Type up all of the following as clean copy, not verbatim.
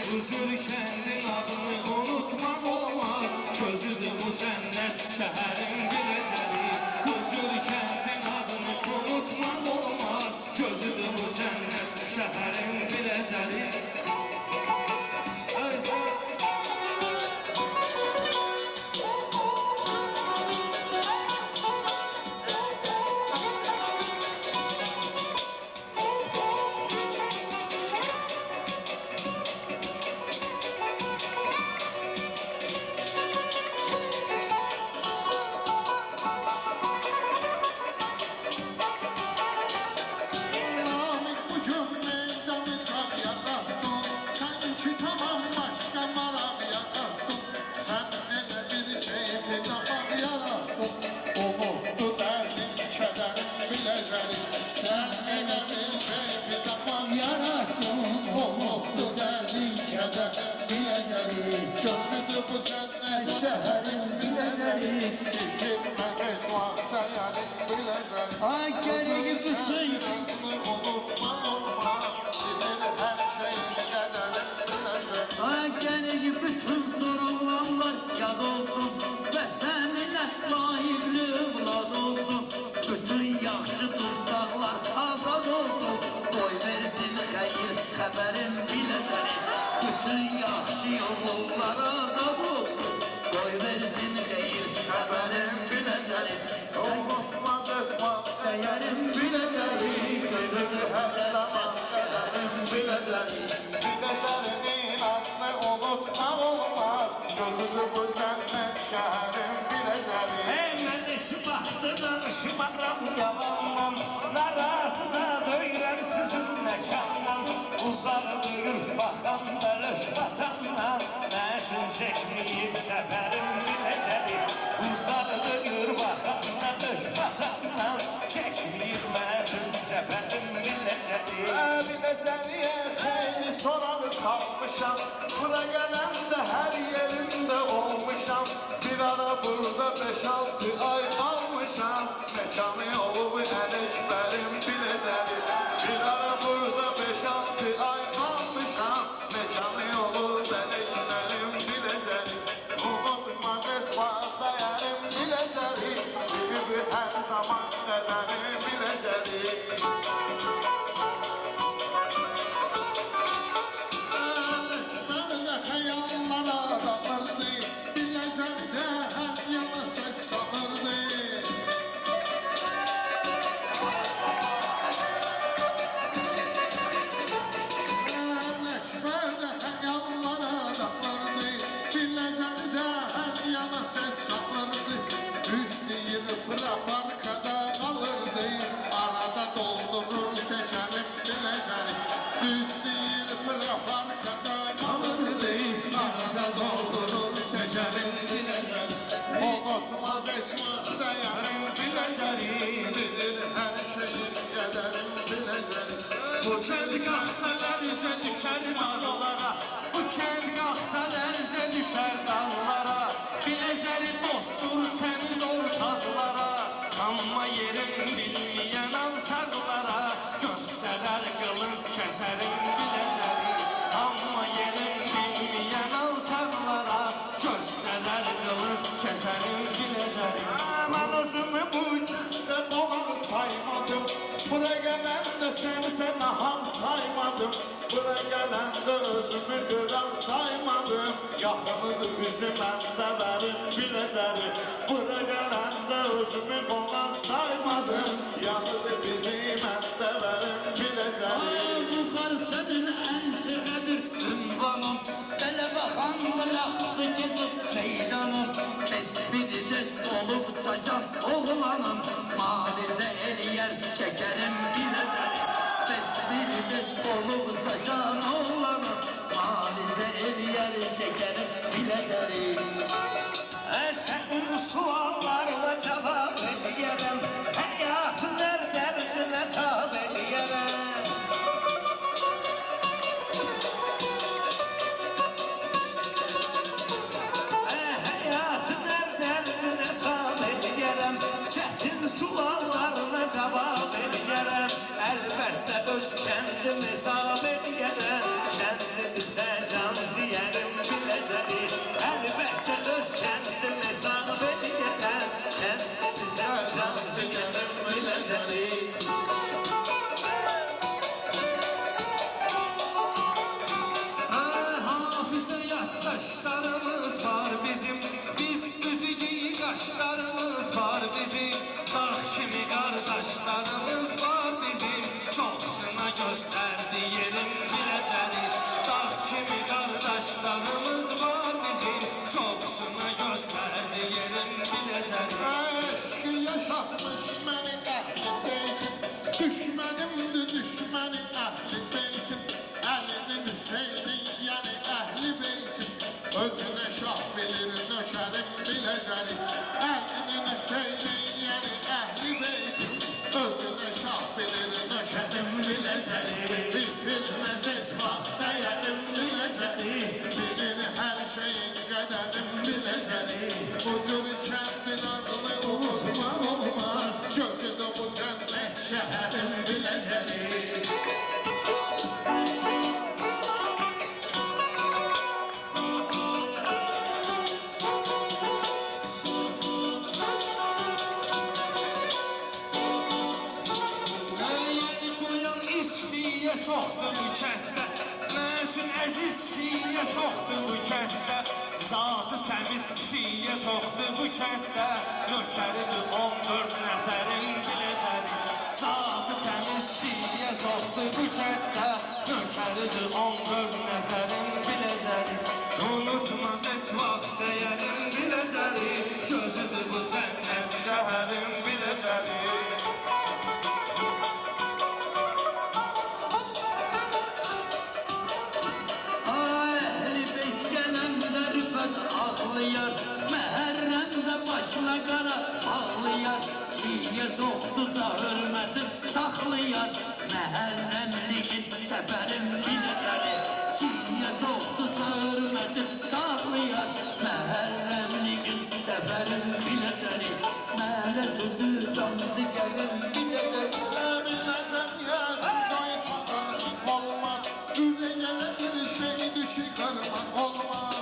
Ucur kendin adını unutmak olmaz. Gözüdür bu cennet şehrin bileceği. Ucur kendin adını unutmak olmaz. Gözüdür bu cennet şehrin bileceği. Sen elə bir şey tapam yarattın, o mutlu dərdin kədərin biləcəri. Gözüdür bu cənnət şəhərin biləcəri, bitirməz heç vaxt dəyərin biləcəri. Ay gərək bütün unutmaq olmaz, bilir hər şeyin qədərin biləcəri. Ay gərək bütün sorulanlar yad olsun, vətəninə layıqlı evlad olsun. Bütün yaxşı dostlarlar azad olsun, qoy versin xeyir xəbərin biləcəri. Bütün yaxşı yollar azad olsun, qoy versin xeyir xəbərin biləcəri. Olmaz etmaz Dəyərin biləcəri, gözünü hər zaman dəyərin biləcəri. biləcərinin adını unutmaq olmaz, gözüdür bu cənnət şəhərin biləcəri. Mən heç vaxtı danışmaram yalandan. Narasına döyürəm sizin məkandan. Uzaq duyur baxan bəlöş vatandan. Nəşin çəkməyib səfərim biləcəri. Uzaq duyur baxan bəlöş vatandan. Çəkməyib məşin səfərim biləcəri. Biləcəriyə xeyli soranı salmışam, bura gələndə hər yerində olmuşam. Bir ara burada 5-6 ay almışam, məkanı olub Ələkbərim biləcəri. Bir ara burada 5-6 ay almışam, məkanı olub Ələkbərim biləcəri. Unutmaz esbaq dəyərim biləcəri, bilir hər zaman qədərim biləcəri. Ələkbərdə xəyallara dağırdı, biləcəndə hər yana səs salırdı. Ələkbərdə xəyallara dağırdı, biləcəndə hər yana səs salırdı. Üstəyir praparkada qalırdı, arada doldurur təkərim biləcəri. Üstəyir praparkada qalırdı, arada doldurur təkərim biləcəri. Unutmaz etmaz dəyərim biləcəri, bilir hər şeyin qədərim biləcəri. Bu kənd qalsa dərizə düşər dağlara. Bu kənd qalsa dərizə düşər dağlara. Biləcəri dostdur təmiz ortaqlara. Amma yerim bilməyən alçaqlara. Göstərər qılınc kəsərim biləcəri. Amma yerim bilməyən alçaqlara. Göstərər qılınc kəsərim biləcəri. Mən özümü bu kəndə qonaq saymadım, bura gələndə səni sənaham saymadım. Bura gələndə özümü qıran saymadım, yaxınıdır bizi məndə verin biləcəri. Bura gələndə özümü qonaq saymadım, yaxınıdır bizi məndə verin biləcəri. Yuxarı sənin əntiqədir ünvanım, belə baxan bıraxdı gedib meydanım. Besbiridir olub taşan oğlanım, malicə eləyər şəkərim biləcəri. Besbiridir olub taşan oğlanım, malicə eləyər şəkərim biləcəri. Sənin suallarla cavab eləyərəm. Həyatın hər dərdinə tab eləyərəm. Həyatın hər dərdinə tab eləyərəm. Çətin suallarla cavab eləyərəm. Əlbəttə öz kəndim hesab eləyərəm. Kəndidirsə can Satmış beni ehli beytin, düşmanımdı düşmanın ehli beytin. Ali'nin Hüseyin'in yani ehli beytin, özüne şah bilir nökerim bileceğim. Ali'nin Hüseyin'in yani ehli beytin, özüne şah bilir nökerim bileceğim. Bitirmez esbab değerim bileceğim, bilir her şeyin kaderim bileceğim. Huzur kendin adını unutmam olmaz, gözü de bu cennet şehrim bileceğim. Yeni koyan işçiye çoxdur bu kənddə, nə üçün əziz şiyə çoxdur bu kənddə. Zatı təmiz şiyə çoxdur bu kənddə, nökəridir 14 nəfərin biləcəri. Zatı təmiz şiyə çoxdur bu kənddə, nökəridir 14 nəfərin biləcəri. Unutmaz heç vaxt dəyərin biləcəri, gözüdür bu cənnət şəhərin biləcəri. Ehli beyt gelende rüfet ağlıyar, Meherrem'de başına kara ağlıyar. Şiye çoktuza hürmetim saklıyar, Meherremliğin seferim bilgileri. Şiye çoktuza hürmetim saklıyar, Meherremliğin seferim bilgileri. Mehlesudur canlı gelin bilgileri. Bilmezsen yersiz çay çakan olmaz, yüreğine bir şeydi çıkarmak olmaz.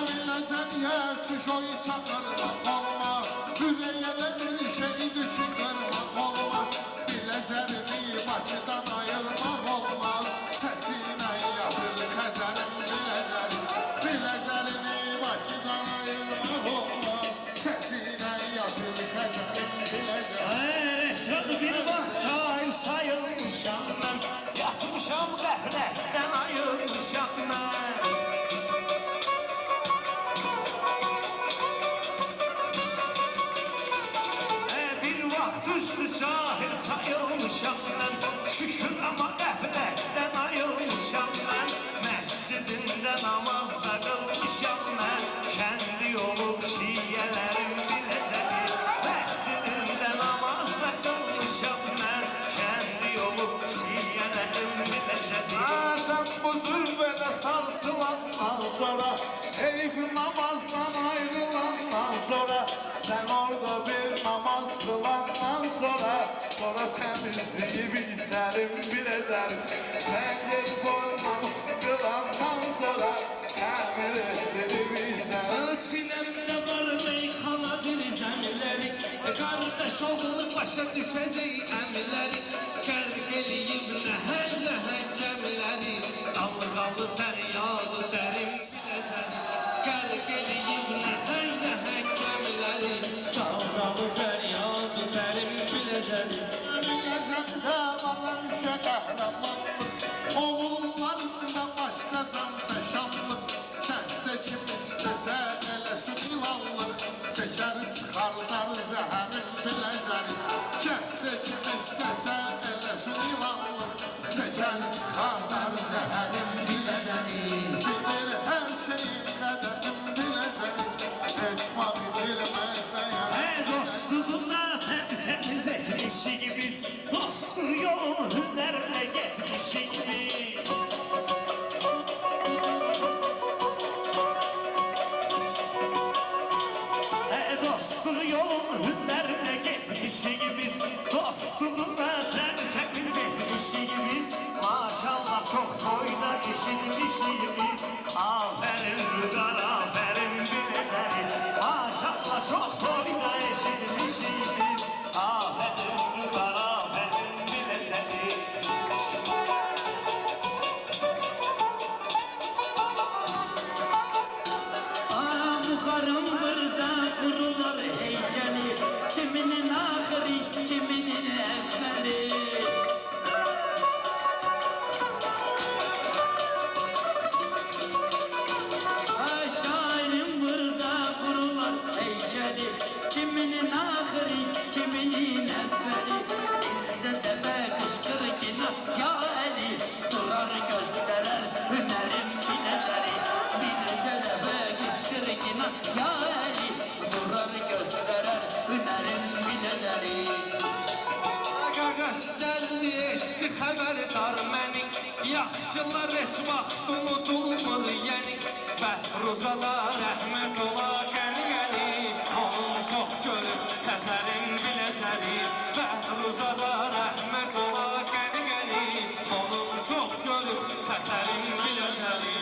Bilmezsen yersiz çay çakarmak olmaz, yüreğine bir şeydi çıkarmak olmaz. Bileceğini Bakı'dan ayırmak olmaz, sesine yatır keserim bileceğini. Bileceğini Bakı'dan ayırmak olmaz, sesine yatır keserim bileceğini. Reşad bir vaxt şair sayılmışam mən, yatmışam qəflətdən ayılmışam mən. Bir vaxt üstü şahir sayılmışam mən, şükür ama qəflətdən ayılmışam mən. Məscidində namazda qılmışam mən, kəndi olub şiyələrim biləcəli. Məscidində namazda qılmışam mən, kəndi olub şiyələrim biləcəli. Sen bu zülbede sarsılandan sonra, Eyüp namazdan ayrılandan sonra, sen orada bir namaz kılandan sonra temizliği biterim bileceğim. Sen gelip o namaz kılandan sonra, temir ettiği biterim. Sinəmdə var meyxana zirzəmiləri, qardaş oğlu başa düşəcək əmləri. Qərq eləyib nəhəng-nəhəng gəmiləri, dalğalı fəryadı dərin biləcəli. Qərq eləyib nəhəng-nəhəng gəmiləri, dalğalı fəryadı dərin biləcəli. Biləcəkdə bana düşə qəhrəmanlıq, oğullarında başqa can fəşanlıq. Kənddə kim istəsə eləsin ilanlıq, çəkər çıxardar zəhərin biləcəli. Kənddə kim istəsə eləsin ilanlıq, çəkər çıxardar zəhərin biləcəli. Bilir hər şeyin qədərin biləcəli, heç vaxt itirməz dəyəri. Dostluğunda təmiz etmişik biz, dostluq yolun hünərlə getmişik biz. Dostluq yolun hünərlə getmişik biz, dostluğunda təmiz etmişik biz. Maşallah çox toyda eşitmişik biz, afərin rüqar, afərin biləcəli. Maşallah çox toyda eşitmişik biz, afərin rüqar, afərin biləcəli. Buxarın burada kurular heykeli, kiminin ahiri xəbərdar məni. Yaxşılar heç vaxt unudulmur yəni. Bəhruzada rəhmət ola qəni-qəni. Onun çox görüb çətərim biləcəli. Bəhruzada rəhmət ola qəni-qəni. Onun çox görüb çətərim biləcəli.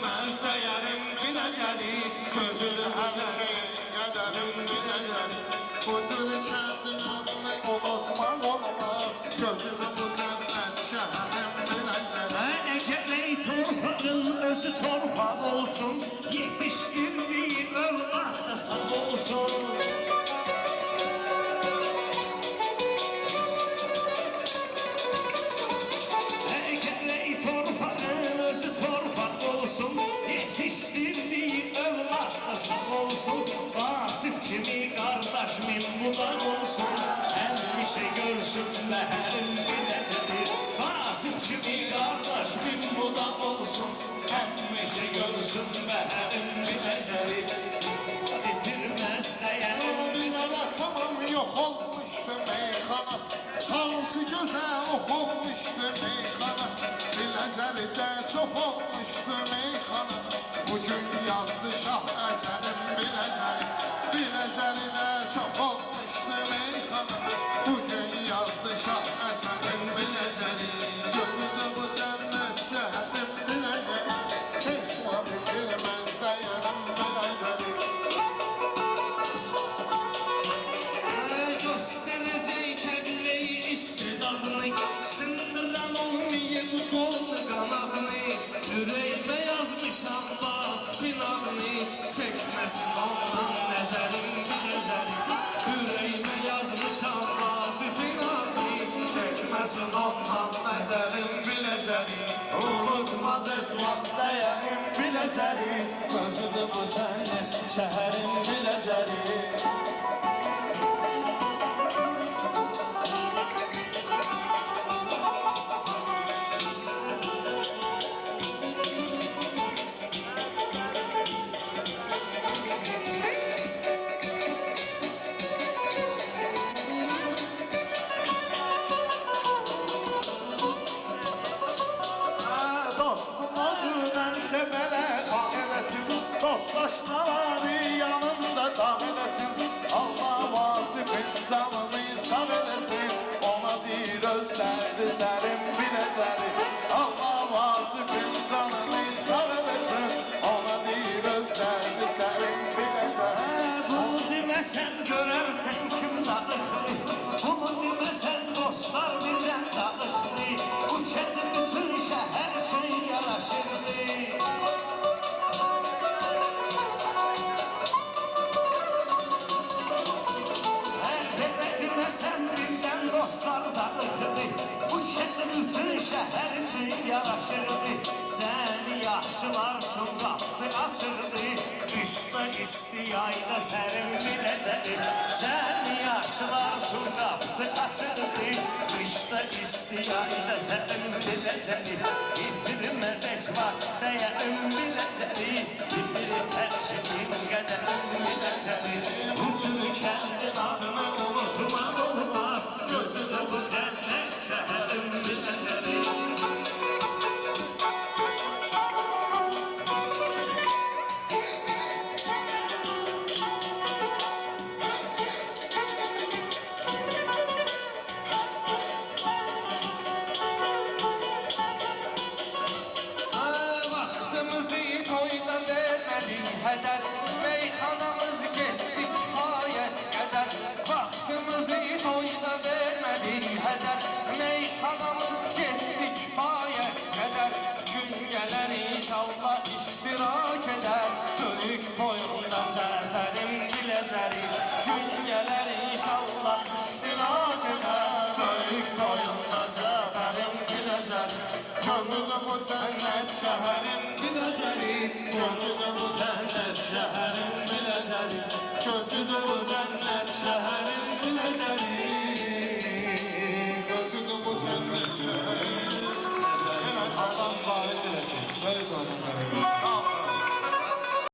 Məzdəyərim biləcəli. Gözünü həzəri Qədərim biləcəli. Bu cür kəndin adını unutmaq olmaz. Gözümü bu cənnət şəhərim biləcəli. Əgər ey torpağın özü torpaq olsun, yetişdirdiyi övlad da sağ olsun. Əgər ey torpağın özü torpaq olsun, yetişdirdiyi övlad da sağ olsun. Vasif kimi qardaş min budaq olsun, həmişə görsün məhərim biləcəli. Vasif kimi qardaş min budaq olsun, həmişə görsün məhərim biləcəli. Bitirməz dəyərim. Binada tamam yok olmuştu meyxana. Hansı gözəl olmuştu meyxana. Biləcəlidə çox olmuştu meyxana. Bugün yazdı şah əsərim biləcəli. Biləcəlidə çox olmuştu meyxana. Bugün yazdı şah əsərim biləcəli. Gözündə bu cənnət şəhərim biləcəli. Heç vaxt bitirməz dəyərim biləcəli. Göstərəcək kəbləyi istedadını. Sındıran olmayıb qolunu qanadını. Ürəyimə yazmışam vasfin adını. Çəkməsin ondan nəzərim biləcəli. Ürəyimə yazmışam vasfin adını. Çəkməsin ondan nəzərim biləcəli. Unutmaz heç vaxt dəyərim biləcəli. Gözüdür bu cənnət şəhərim biləcəli. Dostlaşmaları yanında dam eləsin. Allah Vasifin canını sağ eləsin. Ona deyir öz dərdi sərim biləcəli. Allah Vasifin canını sağ eləsin. Ona deyir öz dərdi sərim biləcəli. Bunu deməsən görərsən kim darıxdı. Bunu deməsən dostlar birdən darıxdı. Bu kəndi bütün şəhər şey yaraşırdı. Dostlar darıxdı, bu kəndin bütün şəhər üçün yaraşırdı. Səni yaxşılar üçün qapısı açırdı. Qışda isti, yayda sərin biləcəli. Səni yaxşılar üçün qapısı açırdı. Qışda isti, yayda sərin biləcəli. İtirməz heç vaxt dəyərim biləcəli. Bilirəm hər şeyin qədərim biləcəli. Bu cür kəndin adını unutmaq olmaz. Gözüdə bu cənnət şəhərim biləcəli. Vaxtımızı toyda vermədik hədər. Meyxanamız getdi kifayət qədər. Vaxtımızı toyda vermədik hədər. Meyxanamız getdi kifayət qədər. Gün gələr inşallah iştirak edər. Böyük toyunda Cəfərim biləcəli. Gün gələr inşallah iştirak edər. Böyük toyunda Cəfərim biləcəli. Gözüdə bu cənnət şəhərim biləcəli. Gözüdə bu cənnət şəhərim biləcəli. Gözüdə bu cənnət şəhərim biləcəli.